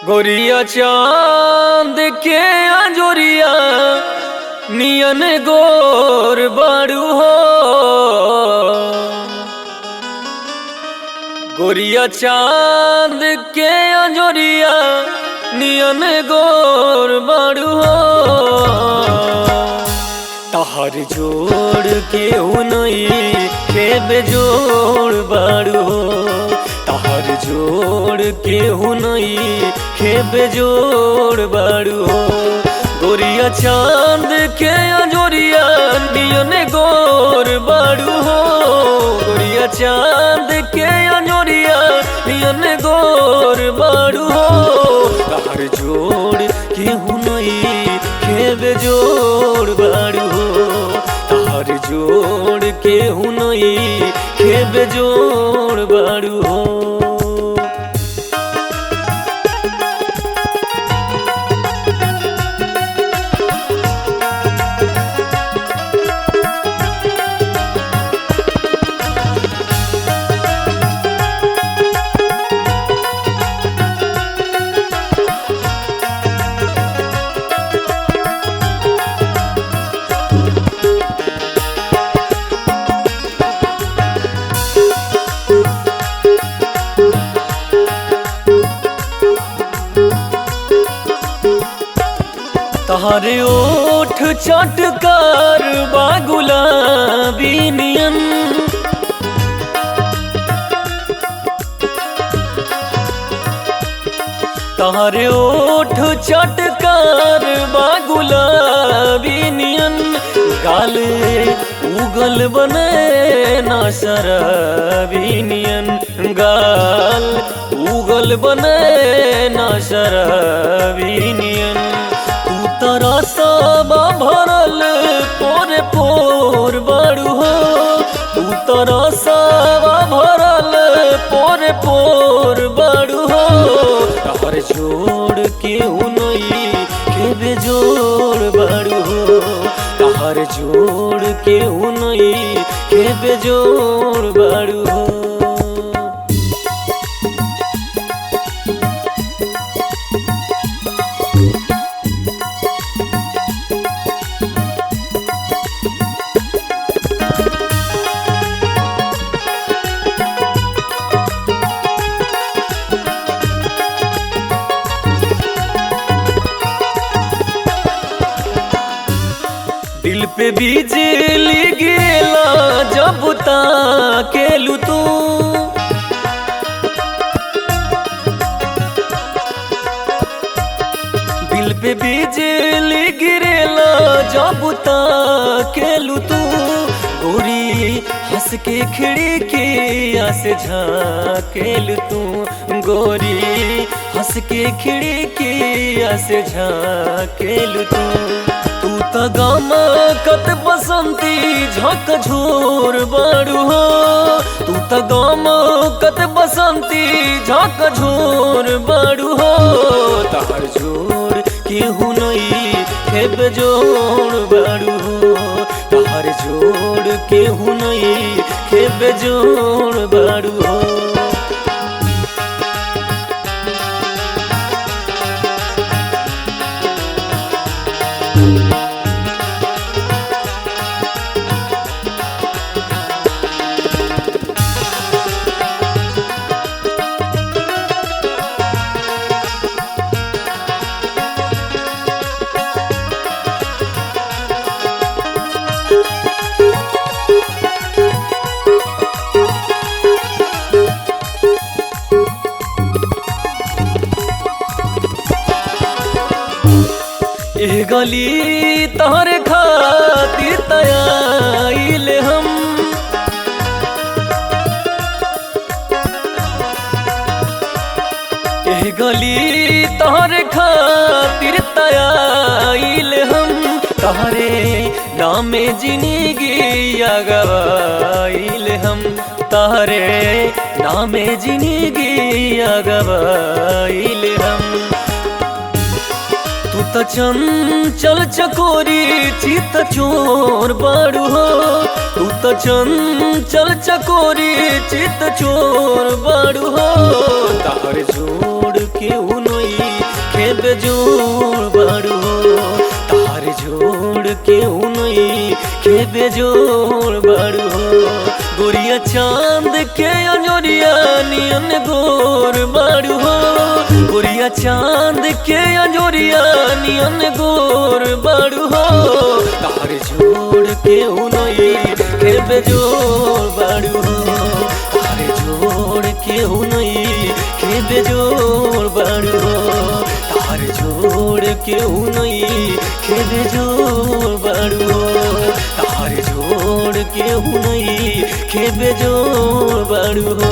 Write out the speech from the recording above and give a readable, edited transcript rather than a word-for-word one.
गोरिया चांद के अंजोरिया नियन गोर बाड़ू हो। गोरिया चांद के अंजोरिया नियन गोर बाड़ू हो। तहर जोड़ के उनई के बेजोड़ बाड़ू हो। तहर जोड़ के हुनई के बेजोड़ बाड़ू हो। गोरिया चांद के अंजोरिया नियन गोर बाड़ू हो। गोरिया चांद के अंजोरिया नियन गोर बाड़ू हो। तहर जोड़ के हुनई के बेजोड़ बाड़ू हो। तहर जोड़ के हुनई के बेजोड़ बाड़ू हो। तहरे ओठ चटकार बा गुलाबी नियन। तहरे ओठ चटकार बा गुलाबी नियन। गाल उगल बने ना शराबी नियन। गाल उगल बने ना शराबी नियन। तरसबा भरल पोरे पोर बाड़ू हो। तू तरसबा भरल पोरे पोर बाड़ू हो। तहर जोड़ के उनई के बेजोड़ बाड़ू हो। तहर जोड़ के उनई के बेजोड़ बाड़ू हो। दिल पे बिजली गिरेला जब ताकेलू तू। दिल पे बिजली गिरेला जब ताकेलू तू। गोरी हंस के खिड़किया से झाकेलू तू। गोरी हंस के खिड़किया से झाकेलू तू। तू त गमकत बसंती झक झोर बाड़ू हो। तू त गमकत बसंती झक झोर बाड़ू हो। तहर जोड़ के हुनई के बेजोड़ बाड़ू हो। तहर जोड़ के हुनई के बेजोड़ बाड़ू हो। एह गली तोहरे खातिर तयाइल हम। एह गली तोहरे खातिर तयाइल हम। तहरे नामे जिंदगी गवाइल हम। तहरे नामे जिंदगी गवाइल हम। तू त चंचल चकोरी चित चोर बाड़ू हो। तू त चंचल चकोरी चित चोर बाड़ू हो। तहर जोड़ के उनई जोड़ बाड़ू हो, तार जोड़ केहू नहीं के बेजोड़ बाड़ू हो। गोरिया चांद के अंजोरिया नियन गोर बाड़ू हो, गोरिया चांद के अंजोरिया नियन गोर बाड़ू हो। तार जोड़ केहू नहीं के बेजोड़ बाड़ू हो, तार जोड़ केहू नहीं के बेजोड़ बाड़ू हो, तार जोड़ केहू नहीं के बेजोड़ बाड़ू हो, तार जोड़ केहू नहीं के बेजोड़ बाड़ू हो।